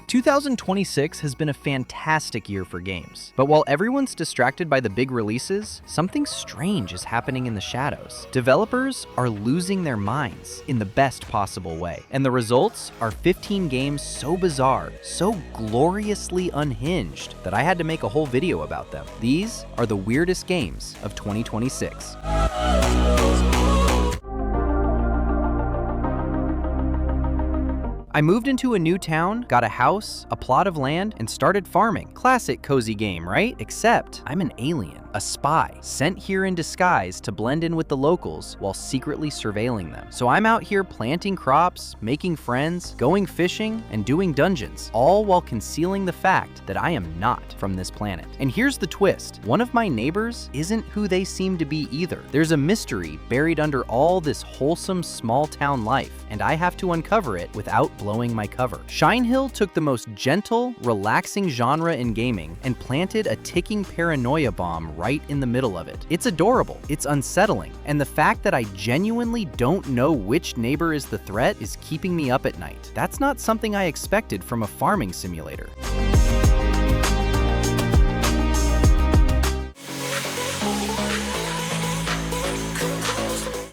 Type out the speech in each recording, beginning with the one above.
2026 has been a fantastic year for games, but while everyone's distracted by the big releases, something strange is happening in the shadows. Developers are losing their minds in the best possible way, and the results are 15 games so bizarre, so gloriously unhinged, that I had to make a whole video about them. These are the weirdest games of 2026. I moved into a new town, got a house, a plot of land, and started farming. Classic cozy game, right? Except I'm an alien, a spy, sent here in disguise to blend in with the locals while secretly surveilling them. So I'm out here planting crops, making friends, going fishing, and doing dungeons, all while concealing the fact that I am not from this planet. And here's the twist. One of my neighbors isn't who they seem to be either. There's a mystery buried under all this wholesome small town life, and I have to uncover it without blowing my cover. Shinehill took the most gentle, relaxing genre in gaming and planted a ticking paranoia bomb right in the middle of it. It's adorable, it's unsettling, and the fact that I genuinely don't know which neighbor is the threat is keeping me up at night. That's not something I expected from a farming simulator.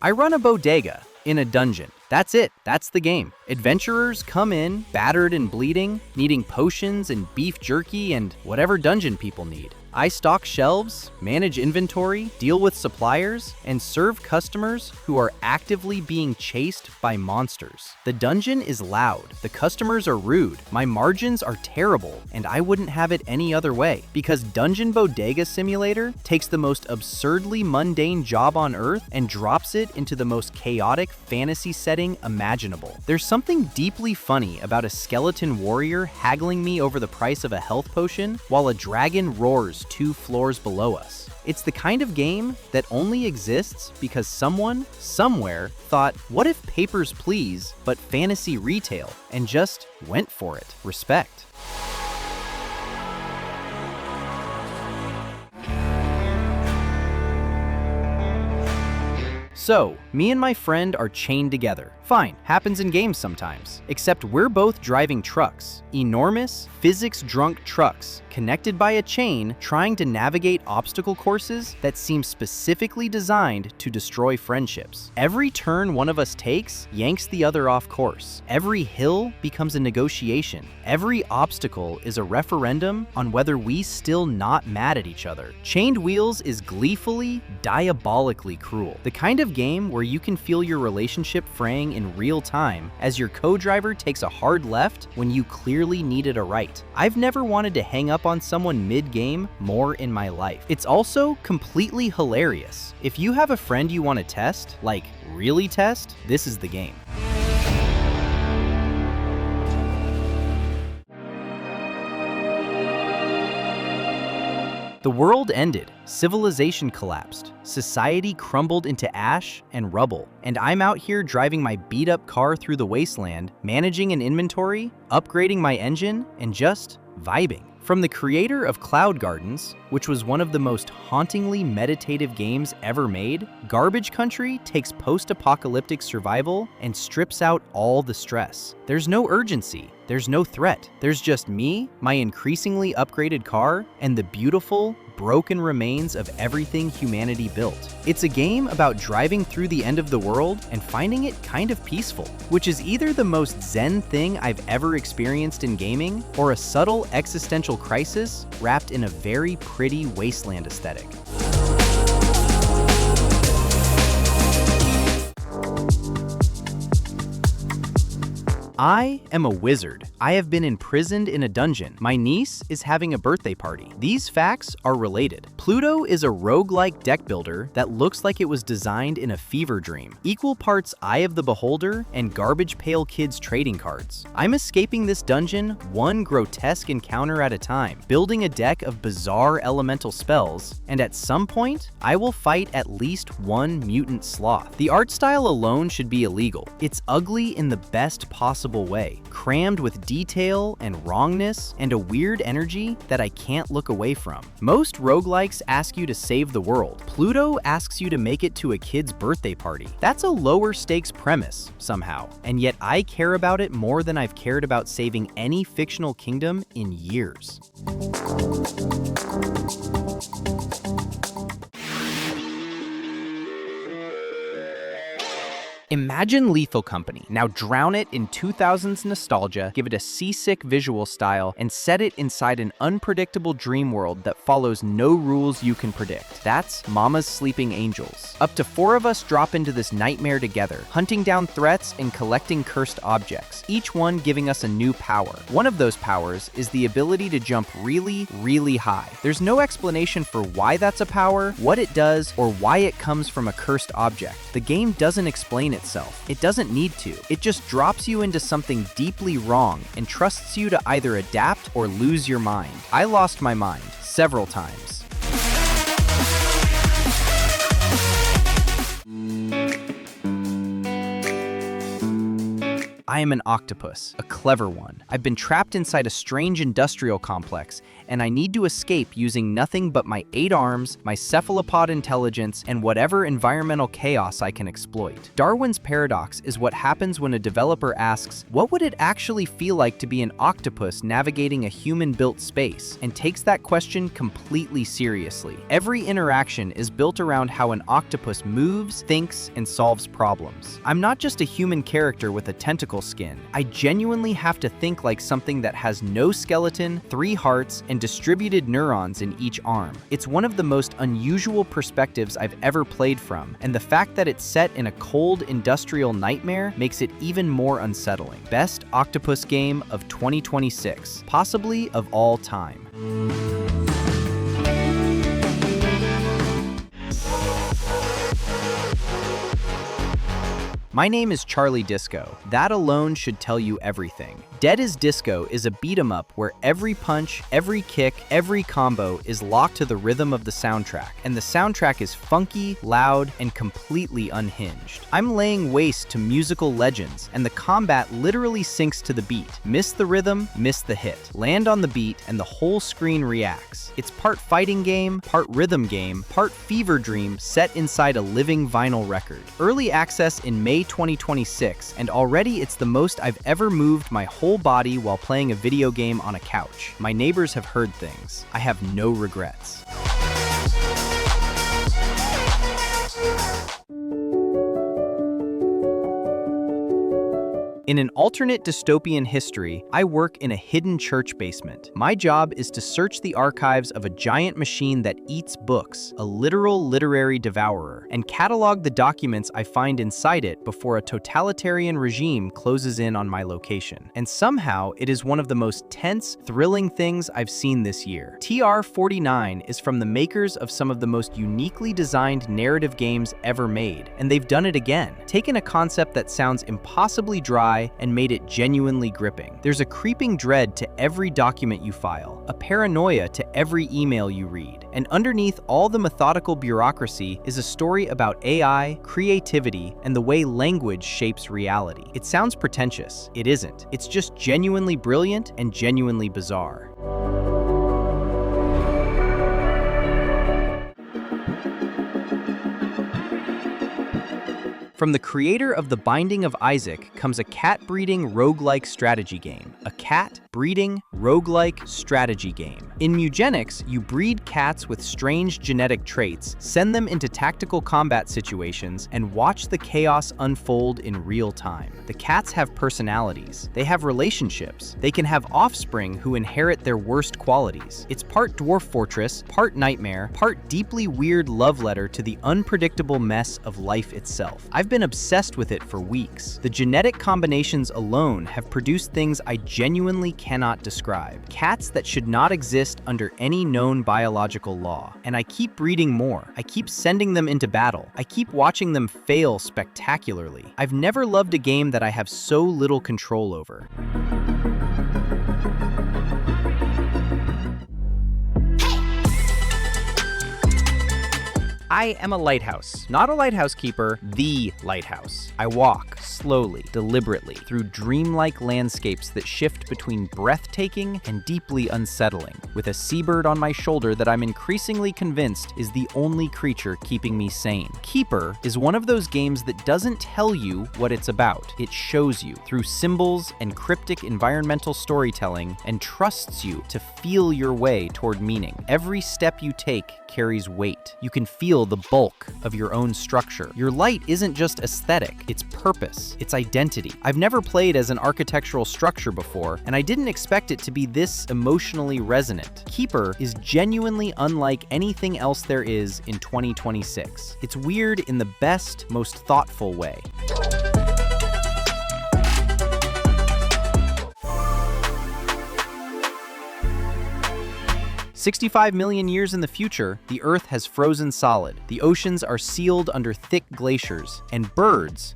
I run a bodega in a dungeon. That's it. That's the game. Adventurers come in, battered and bleeding, needing potions and beef jerky and whatever dungeon people need. I stock shelves, manage inventory, deal with suppliers, and serve customers who are actively being chased by monsters. The dungeon is loud, the customers are rude, my margins are terrible, and I wouldn't have it any other way, because Dungeon Bodega Simulator takes the most absurdly mundane job on Earth and drops it into the most chaotic fantasy setting imaginable. There's something deeply funny about a skeleton warrior haggling me over the price of a health potion while a dragon roars 2 floors below us. It's the kind of game that only exists because someone, somewhere, thought, what if Papers, Please, but fantasy retail, and just went for it. Respect. So, me and my friend are chained together. Fine, happens in games sometimes. Except we're both driving trucks. Enormous, physics-drunk trucks, connected by a chain, trying to navigate obstacle courses that seem specifically designed to destroy friendships. Every turn one of us takes yanks the other off course. Every hill becomes a negotiation. Every obstacle is a referendum on whether we still not mad at each other. Chained Wheels is gleefully, diabolically cruel. The kind of game where you can feel your relationship fraying in real time as your co-driver takes a hard left when you clearly needed a right. I've never wanted to hang up on someone mid-game more in my life. It's also completely hilarious. If you have a friend you want to test, like really test, this is the game. The world ended, civilization collapsed, society crumbled into ash and rubble, and I'm out here driving my beat-up car through the wasteland, managing an inventory, upgrading my engine, and just vibing. From the creator of Cloud Gardens, which was one of the most hauntingly meditative games ever made, Garbage Country takes post-apocalyptic survival and strips out all the stress. There's no urgency, there's no threat. There's just me, my increasingly upgraded car, and the beautiful, broken remains of everything humanity built. It's a game about driving through the end of the world and finding it kind of peaceful, which is either the most zen thing I've ever experienced in gaming, or a subtle existential crisis wrapped in a very pretty wasteland aesthetic. I am a wizard. I have been imprisoned in a dungeon. My niece is having a birthday party. These facts are related. Pluto is a roguelike deck builder that looks like it was designed in a fever dream. Equal parts Eye of the Beholder and Garbage Pail Kids trading cards. I'm escaping this dungeon one grotesque encounter at a time, building a deck of bizarre elemental spells, and at some point, I will fight at least one mutant sloth. The art style alone should be illegal. It's ugly in the best possible way. crammed with detail and wrongness and a weird energy that I can't look away from. Most roguelikes ask you to save the world. Pluto asks you to make it to a kid's birthday party. That's a lower stakes premise, somehow, and yet I care about it more than I've cared about saving any fictional kingdom in years. Imagine Lethal Company. Now drown it in 2000s nostalgia, give it a seasick visual style, and set it inside an unpredictable dream world that follows no rules you can predict. That's Mama's Sleeping Angels. Up to 4 of us drop into this nightmare together, hunting down threats and collecting cursed objects, each one giving us a new power. One of those powers is the ability to jump really, really high. There's no explanation for why that's a power, what it does, or why it comes from a cursed object. The game doesn't explain itself. It doesn't need to. It just drops you into something deeply wrong and trusts you to either adapt or lose your mind. I lost my mind several times. I am an octopus, a clever one. I've been trapped inside a strange industrial complex, and I need to escape using nothing but my 8 arms, my cephalopod intelligence, and whatever environmental chaos I can exploit. Darwin's paradox is what happens when a developer asks, what would it actually feel like to be an octopus navigating a human-built space, and takes that question completely seriously. Every interaction is built around how an octopus moves, thinks, and solves problems. I'm not just a human character with a tentacle skin. I genuinely have to think like something that has no skeleton, 3 hearts, and distributed neurons in each arm. It's one of the most unusual perspectives I've ever played from, and the fact that it's set in a cold industrial nightmare makes it even more unsettling. Best octopus game of 2026, possibly of all time. My name is Charlie Disco. That alone should tell you everything. Dead is Disco is a beat-em-up where every punch, every kick, every combo is locked to the rhythm of the soundtrack, and the soundtrack is funky, loud, and completely unhinged. I'm laying waste to musical legends, and the combat literally syncs to the beat. Miss the rhythm, miss the hit. Land on the beat, and the whole screen reacts. It's part fighting game, part rhythm game, part fever dream set inside a living vinyl record. Early access in May 2026, and already it's the most I've ever moved my whole body while playing a video game on a couch. My neighbors have heard things. I have no regrets. In an alternate dystopian history, I work in a hidden church basement. My job is to search the archives of a giant machine that eats books, a literal literary devourer, and catalog the documents I find inside it before a totalitarian regime closes in on my location. And somehow, it is one of the most tense, thrilling things I've seen this year. TR-49 is from the makers of some of the most uniquely designed narrative games ever made, and they've done it again, taken a concept that sounds impossibly dry and made it genuinely gripping. There's a creeping dread to every document you file, a paranoia to every email you read, and underneath all the methodical bureaucracy is a story about AI, creativity, and the way language shapes reality. It sounds pretentious. It isn't. It's just genuinely brilliant and genuinely bizarre. From the creator of The Binding of Isaac comes a cat-breeding roguelike strategy game. A cat-breeding roguelike strategy game. In Mewgenics, you breed cats with strange genetic traits, send them into tactical combat situations, and watch the chaos unfold in real time. The cats have personalities. They have relationships. They can have offspring who inherit their worst qualities. It's part Dwarf Fortress, part nightmare, part deeply weird love letter to the unpredictable mess of life itself. I've been obsessed with it for weeks. The genetic combinations alone have produced things I genuinely cannot describe. Cats that should not exist under any known biological law. And I keep breeding more. I keep sending them into battle. I keep watching them fail spectacularly. I've never loved a game that I have so little control over. I am a lighthouse. Not a lighthouse keeper, the lighthouse. I walk slowly, deliberately, through dreamlike landscapes that shift between breathtaking and deeply unsettling, with a seabird on my shoulder that I'm increasingly convinced is the only creature keeping me sane. Keeper is one of those games that doesn't tell you what it's about. It shows you through symbols and cryptic environmental storytelling and trusts you to feel your way toward meaning. Every step you take carries weight. You can feel the bulk of your own structure. Your light isn't just aesthetic, it's purpose, it's identity. I've never played as an architectural structure before, and I didn't expect it to be this emotionally resonant. Keeper is genuinely unlike anything else there is in 2026. It's weird in the best, most thoughtful way. 65 million years in the future, the Earth has frozen solid. The oceans are sealed under thick glaciers, and birds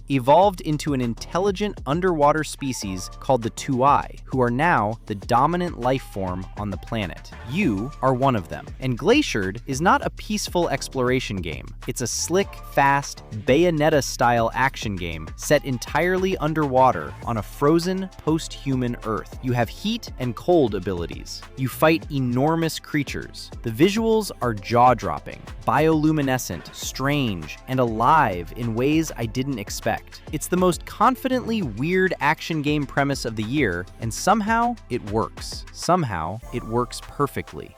evolved into an intelligent underwater species called the Tuai, who are now the dominant life form on the planet. You are one of them. And Glaciered is not a peaceful exploration game. It's a slick, fast, Bayonetta-style action game set entirely underwater on a frozen, post-human Earth. You have heat and cold abilities. You fight enormous creatures. The visuals are jaw-dropping, bioluminescent, strange, and alive in ways I didn't expect. It's the most confidently weird action game premise of the year, and somehow it works. Somehow it works perfectly.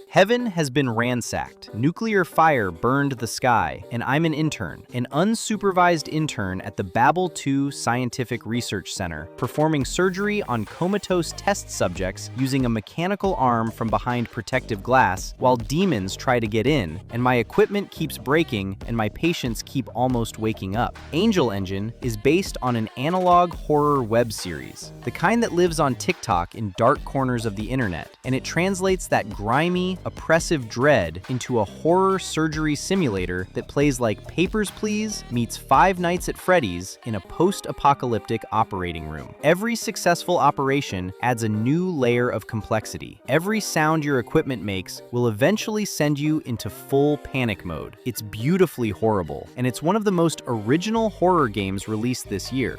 Heaven has been ransacked. Nuclear fire burned the sky, and I'm an intern, an unsupervised intern at the Babel 2 Scientific Research Center, performing surgery on comatose test subjects using a mechanical arm from behind protective glass while demons try to get in, and my equipment keeps breaking and my patients keep almost waking up. Angel Engine is based on an analog horror web series, the kind that lives on TikTok in dark corners of the internet, and it translates that grimy, oppressive dread into a horror surgery simulator that plays like Papers, Please meets Five Nights at Freddy's in a post-apocalyptic operating room. Every successful operation adds a new layer of complexity. Every sound your equipment makes will eventually send you into full panic mode. It's beautifully horrible, and it's one of the most original horror games released this year.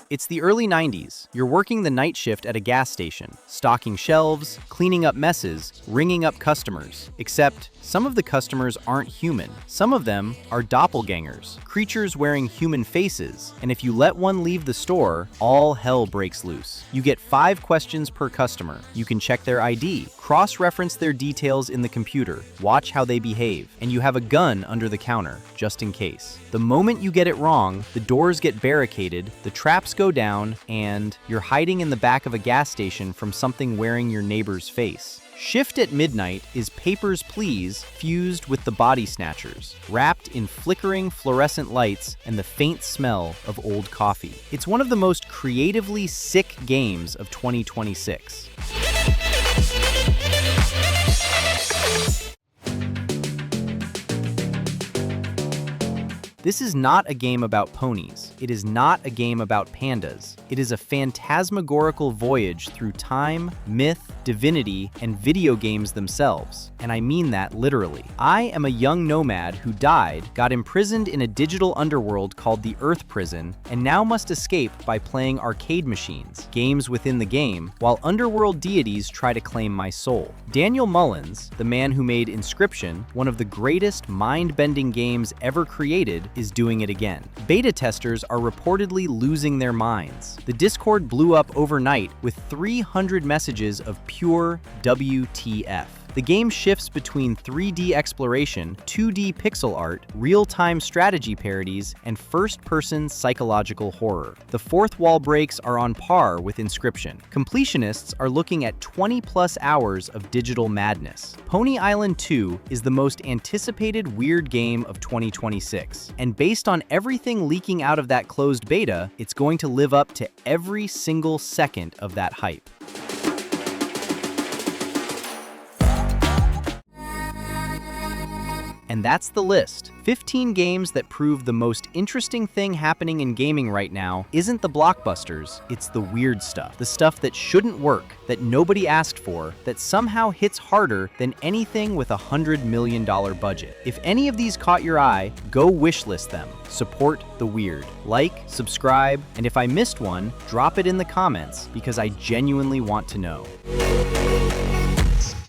It's the early 90s. You're working the night shift at a gas station, stocking shelves, cleaning up messes, ringing up customers. Except, some of the customers aren't human. Some of them are doppelgangers, creatures wearing human faces, and if you let one leave the store, all hell breaks loose. You get 5 questions per customer. You can check their ID, cross-reference their details in the computer, watch how they behave, and you have a gun under the counter, just in case. The moment you get it wrong, the doors get barricaded, the traps go down, and you're hiding in the back of a gas station from something wearing your neighbor's face. Shift at Midnight is Papers, Please fused with the Body Snatchers, wrapped in flickering fluorescent lights and the faint smell of old coffee. It's one of the most creatively sick games of 2026. This is not a game about ponies. It is not a game about pandas. It is a phantasmagorical voyage through time, myth, divinity, and video games themselves. And I mean that literally. I am a young nomad who died, got imprisoned in a digital underworld called the Earth Prison, and now must escape by playing arcade machines, games within the game, while underworld deities try to claim my soul. Daniel Mullins, the man who made Inscription, one of the greatest mind-bending games ever created, is doing it again. Beta testers are reportedly losing their minds. The Discord blew up overnight with 300 messages of pure WTF. The game shifts between 3D exploration, 2D pixel art, real-time strategy parodies, and first-person psychological horror. The fourth wall breaks are on par with Inscription. Completionists are looking at 20-plus hours of digital madness. Pony Island 2 is the most anticipated weird game of 2026, and based on everything leaking out of that closed beta, it's going to live up to every single second of that hype. And that's the list. 15 games that prove the most interesting thing happening in gaming right now isn't the blockbusters, it's the weird stuff. The stuff that shouldn't work, that nobody asked for, that somehow hits harder than anything with a $100 million budget. If any of these caught your eye, go wishlist them. Support the weird. Like, subscribe, and if I missed one, drop it in the comments because I genuinely want to know.